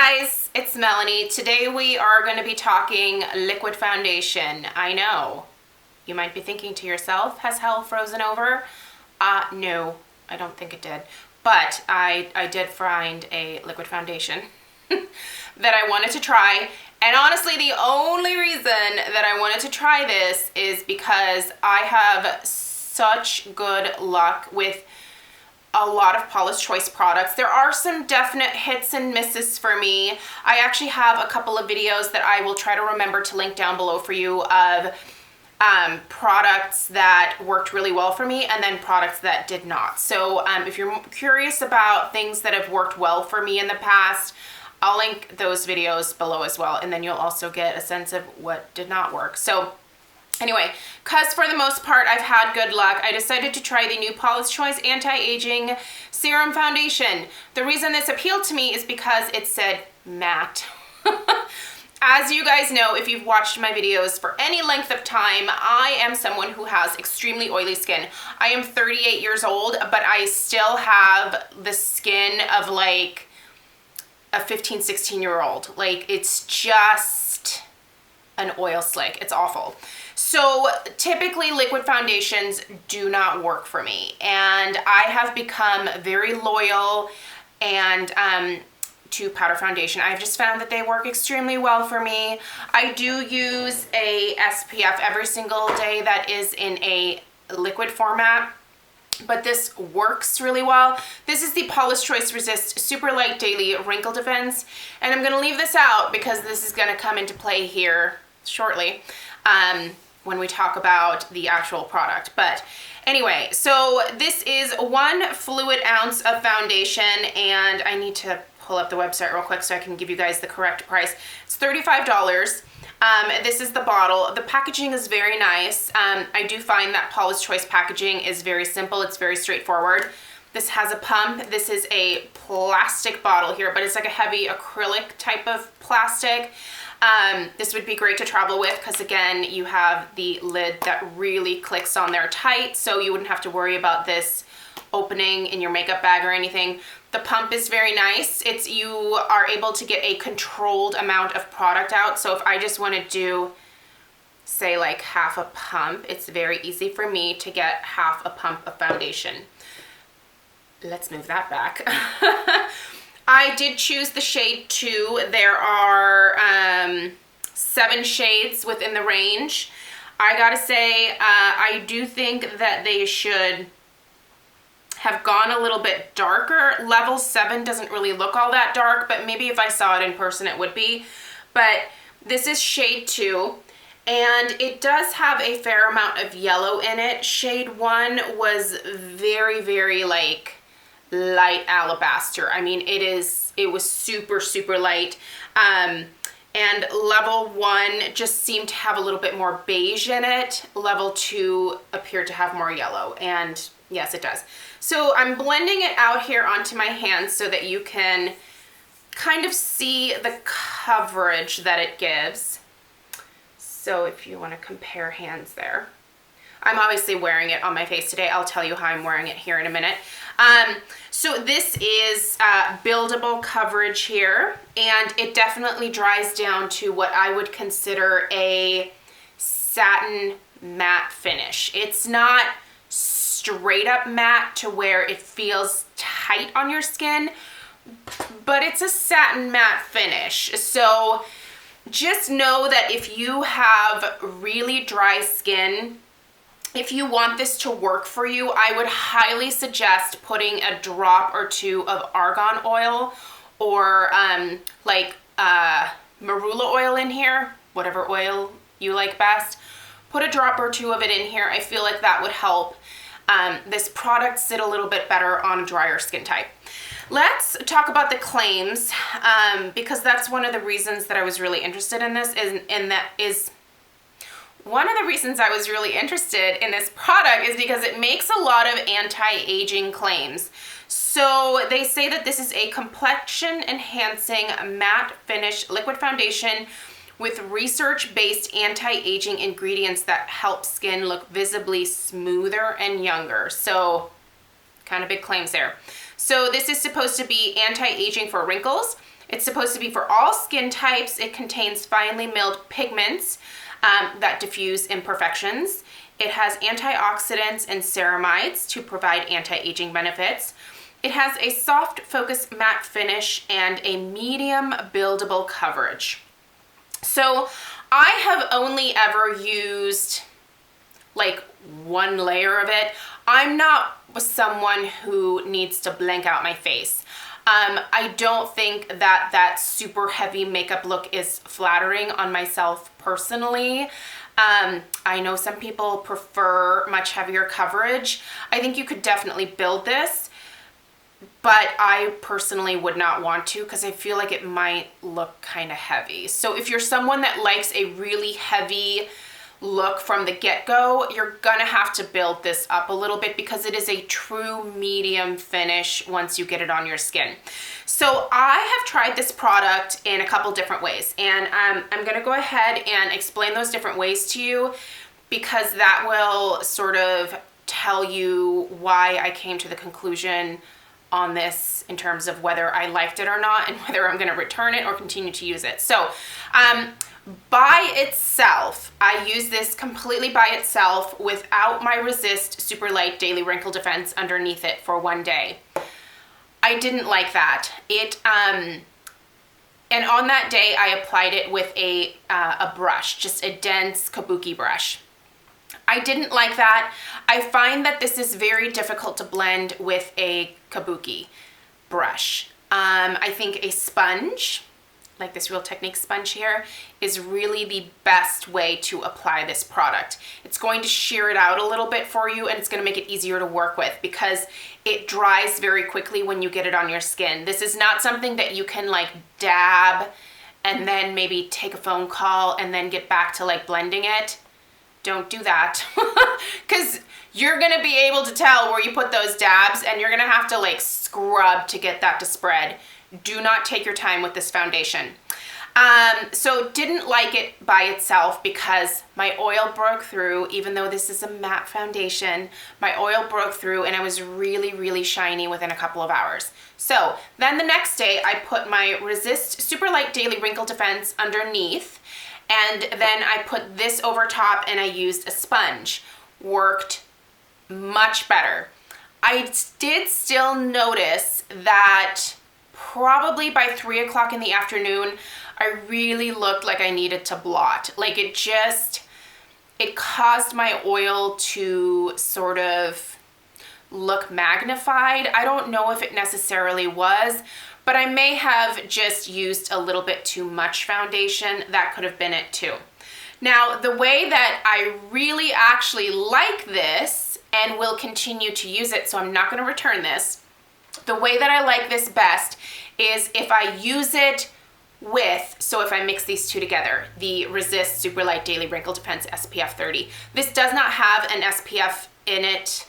guys, it's Melanie. Today we are going to be talking liquid foundation. I know. You might be thinking to yourself, has hell frozen over? No, I don't think it did. But I did find a liquid foundation that I wanted to try. And honestly, the only reason that I wanted to try this is because I have such good luck with a lot of Paula's Choice products. There are some definite hits and misses for me. I actually have a couple of videos that I will try to remember to link down below for you of products that worked really well for me and then products that did not. So if you're curious about things that have worked well for me in the past, I'll link those videos below as well, and then you'll also get a sense of what did not work. So anyway, because for the most part I've had good luck, I decided to try the new Paula's Choice Anti-Aging Serum Foundation. The reason this appealed to me is because it said matte. As you guys know, if you've watched my videos for any length of time, I am someone who has extremely oily skin. I am 38 years old, but I still have the skin of like a 15, 16-year-old. Like, it's just an oil slick. It's awful. So typically liquid foundations do not work for me, and I have become very loyal and to powder foundation. I've just found that they work extremely well for me. I do use a SPF every single day that is in a liquid format, but this works really well. This is the Paula's Choice Resist Super Light Daily Wrinkle Defense, and I'm gonna leave this out because this is gonna come into play here shortly when we talk about the actual product. But anyway, so this is 1 fluid ounce of foundation, and I need to pull up the website real quick so I can give you guys the correct price. It's $35. This is the bottle. The packaging is very nice. I do find that Paula's Choice packaging is very simple. It's very straightforward. This has a pump. This is a plastic bottle here, but it's like a heavy acrylic type of plastic. This would be great to travel with because, again, you have the lid that really clicks on there tight, so you wouldn't have to worry about this opening in your makeup bag or anything. The pump is very nice. You are able to get a controlled amount of product out. So if I just want to do, say, like half a pump, it's very easy for me to get half a pump of foundation. Let's move that back. I did choose the shade 2. There are 7 shades within the range. I gotta say, I do think that they should have gone a little bit darker. Level 7 doesn't really look all that dark, but maybe if I saw it in person it would be. But this is shade 2, and it does have a fair amount of yellow in it. Shade 1 was very, very like light alabaster. I mean, it was super, super light. And level 1 just seemed to have a little bit more beige in it. Level 2 appeared to have more yellow, and yes, it does. So I'm blending it out here onto my hands so that you can kind of see the coverage that it gives. So if you want to compare hands there. I'm obviously wearing it on my face today. I'll tell you how I'm wearing it here in a minute. So this is Buildable Coverage here, and it definitely dries down to what I would consider a satin matte finish. It's not straight up matte to where it feels tight on your skin, but it's a satin matte finish. So just know that if you have really dry skin, if you want this to work for you, I would highly suggest putting a drop or 2 of argan oil or like marula oil in here, whatever oil you like best. Put a drop or 2 of it in here. I feel like that would help this product sit a little bit better on a drier skin type. Let's talk about the claims, because that's one of the reasons that I was really interested in this, one of the reasons I was really interested in this product is because it makes a lot of anti-aging claims. So they say that this is a complexion enhancing matte finish liquid foundation with research-based anti-aging ingredients that help skin look visibly smoother and younger. So kind of big claims there. So this is supposed to be anti-aging for wrinkles, It's supposed to be for all skin types. It contains finely milled pigments that diffuse imperfections. It has antioxidants and ceramides to provide anti-aging benefits. It has a soft focus matte finish and a medium buildable coverage. So I have only ever used like one layer of it. I'm not someone who needs to blank out my face. I don't think that that super heavy makeup look is flattering on myself personally. I know some people prefer much heavier coverage. I think you could definitely build this, but I personally would not want to because I feel like it might look kind of heavy. So if you're someone that likes a really heavy look from the get-go, you're gonna have to build this up a little bit because it is a true medium finish once you get it on your skin. So I have tried this product in a couple different ways, and I'm gonna go ahead and explain those different ways to you because that will sort of tell you why I came to the conclusion on this in terms of whether I liked it or not and whether I'm gonna return it or continue to use it. So by itself, I use this completely by itself without my Resist Super Light Daily Wrinkle Defense underneath it for one day. I didn't like that. And on that day, I applied it with a brush, just a dense kabuki brush. I didn't like that. I find that this is very difficult to blend with a kabuki brush. I think a sponge, like this Real Technique sponge here, is really the best way to apply this product. It's going to shear it out a little bit for you, and it's going to make it easier to work with because it dries very quickly when you get it on your skin. This is not something that you can like dab and then maybe take a phone call and then get back to like blending it. Don't do that because you're gonna be able to tell where you put those dabs and you're gonna have to like scrub to get that to spread. Do not take your time with this foundation. So didn't like it by itself because my oil broke through. Even though this is a matte foundation, my oil broke through and I was really, really shiny within a couple of hours. So then the next day I put my Resist Super Light Daily Wrinkle Defense underneath, and then I put this over top and I used a sponge. Worked much better. I did still notice that probably by 3 o'clock in the afternoon, I really looked like I needed to blot. Like it caused my oil to sort of look magnified. I don't know if it necessarily was, but I may have just used a little bit too much foundation. That could have been it too. Now, the way that I really actually like this and will continue to use it, so I'm not going to return this, the way that I like this best is if I use it with, so if I mix these two together, the Resist Super Light Daily Wrinkle Defense SPF 30. This does not have an SPF in it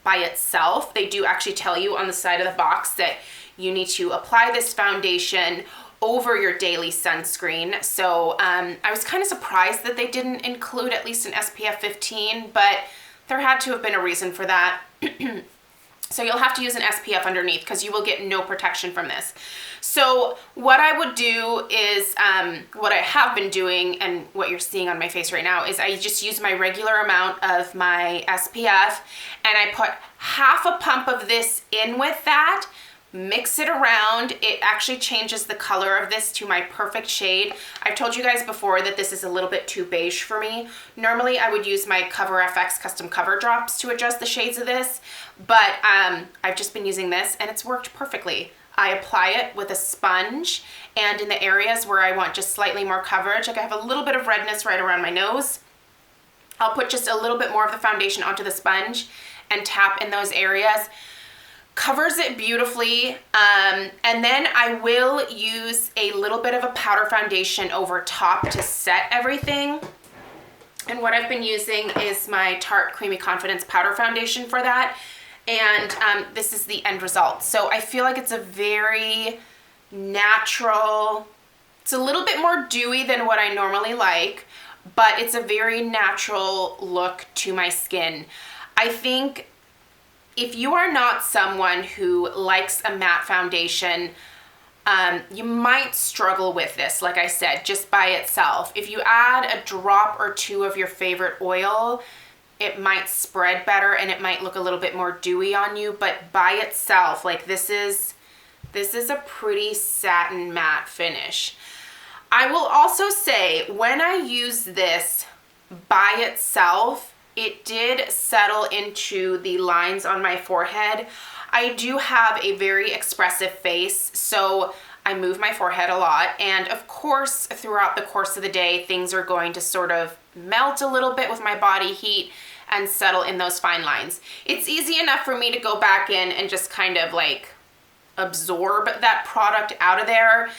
by itself. They do actually tell you on the side of the box that you need to apply this foundation over your daily sunscreen. So I was kind of surprised that they didn't include at least an SPF 15, but there had to have been a reason for that. So you'll have to use an SPF underneath because you will get no protection from this. So what I would do is, what I have been doing and what you're seeing on my face right now is I just use my regular amount of my SPF and I put half a pump of this in with that, mix it around. It actually changes the color of this to my perfect shade. I've told you guys before that this is a little bit too beige for me. Normally I would use my Cover FX custom cover drops to adjust the shades of this, but I've just been using this and it's worked perfectly. I apply it with a sponge, and in the areas where I want just slightly more coverage, like I have a little bit of redness right around my nose, I'll put just a little bit more of the foundation onto the sponge and tap in those areas. Covers it beautifully, and then I will use a little bit of a powder foundation over top to set everything. And what I've been using is my Tarte Creamy Confidence powder foundation for that, and this is the end result. So I feel like it's a very natural, it's a little bit more dewy than what I normally like, but it's a very natural look to my skin. I think if you are not someone who likes a matte foundation, you might struggle with this, like I said, just by itself. If you add a drop or two of your favorite oil, it might spread better and it might look a little bit more dewy on you, but by itself, like this is a pretty satin matte finish. I will also say, when I use this by itself, it did settle into the lines on my forehead. I do have a very expressive face, so I move my forehead a lot, and of course, throughout the course of the day, things are going to sort of melt a little bit with my body heat and settle in those fine lines. It's easy enough for me to go back in and just kind of like absorb that product out of there.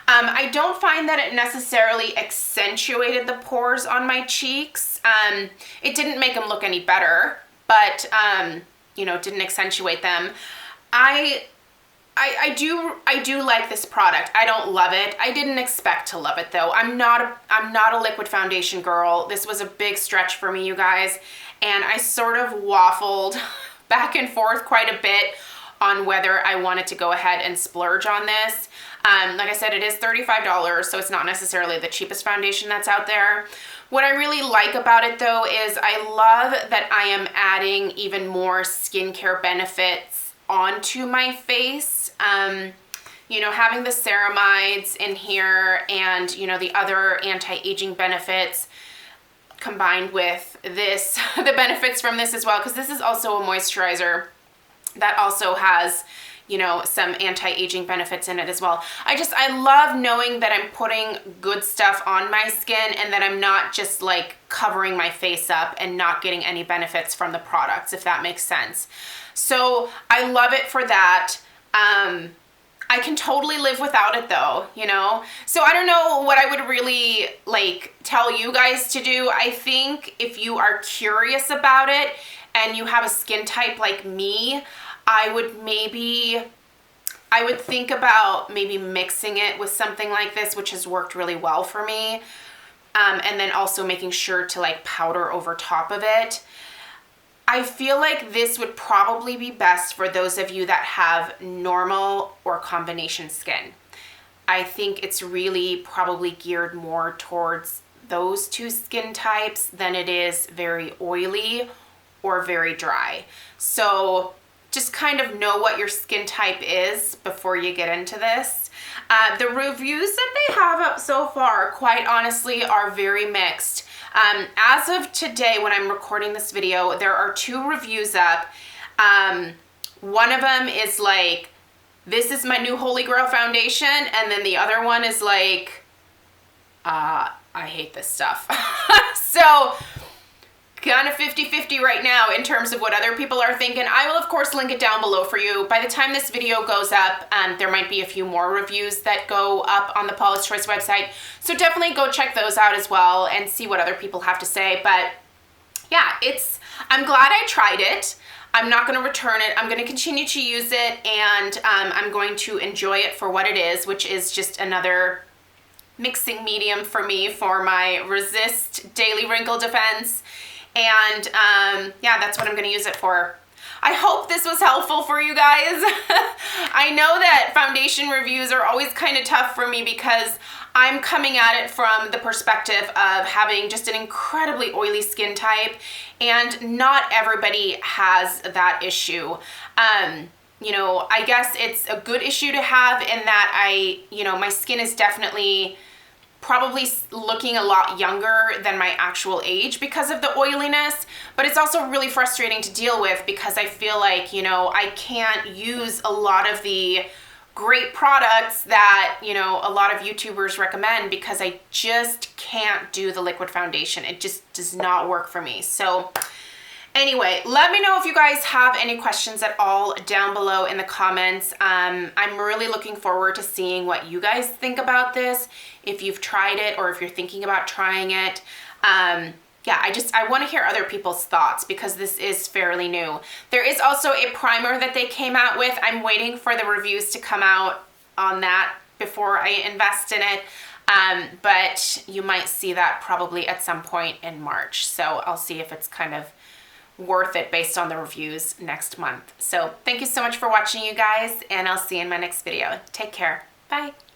I don't find that it necessarily accentuated the pores on my cheeks. It didn't make them look any better, but you know, didn't accentuate them. I do like this product. I don't love it. I didn't expect to love it though. I'm not a liquid foundation girl. This was a big stretch for me, you guys, and I sort of waffled back and forth quite a bit on whether I wanted to go ahead and splurge on this. Like I said, it is $35, so it's not necessarily the cheapest foundation that's out there. What I really like about it though is I love that I am adding even more skincare benefits onto my face. You know, having the ceramides in here and, you know, the other anti-aging benefits combined with this, the benefits from this as well, because this is also a moisturizer that also has, you know, some anti-aging benefits in it as well. I love knowing that I'm putting good stuff on my skin and that I'm not just like covering my face up and not getting any benefits from the products, if that makes sense. So I love it for that. I can totally live without it though, you know? So I don't know what I would really like tell you guys to do. I think if you are curious about it and you have a skin type like me, I would think about maybe mixing it with something like this, which has worked really well for me. And then also making sure to like powder over top of it. I feel like this would probably be best for those of you that have normal or combination skin. I think it's really probably geared more towards those two skin types than it is very oily or very dry. So just kind of know what your skin type is before you get into this. The reviews that they have up so far, quite honestly, are very mixed. As of today, when I'm recording this video, there are 2 reviews up. One of them is like, this is my new Holy Grail foundation, and then the other one is like, I hate this stuff. So kind of 50-50 right now in terms of what other people are thinking. I will of course link it down below for you. By the time this video goes up, there might be a few more reviews that go up on the Paula's Choice website. So definitely go check those out as well and see what other people have to say. But yeah, I'm glad I tried it. I'm not going to return it. I'm going to continue to use it, and I'm going to enjoy it for what it is, which is just another mixing medium for me for my Resist Daily Wrinkle Defense. And yeah, that's what I'm going to use it for. I hope this was helpful for you guys. I know that foundation reviews are always kind of tough for me because I'm coming at it from the perspective of having just an incredibly oily skin type, and not everybody has that issue. You know, I guess it's a good issue to have in that my skin is definitely probably looking a lot younger than my actual age because of the oiliness, but it's also really frustrating to deal with because I feel like, you know, I can't use a lot of the great products that, you know, a lot of YouTubers recommend because I just can't do the liquid foundation. It just does not work for me. So anyway, let me know if you guys have any questions at all down below in the comments. I'm really looking forward to seeing what you guys think about this, if you've tried it or if you're thinking about trying it. Yeah, I want to hear other people's thoughts because this is fairly new. There is also a primer that they came out with. I'm waiting for the reviews to come out on that before I invest in it. But you might see that probably at some point in March. So I'll see if it's kind of worth it based on the reviews next month. So thank you so much for watching, you guys, and I'll see you in my next video. Take care. Bye.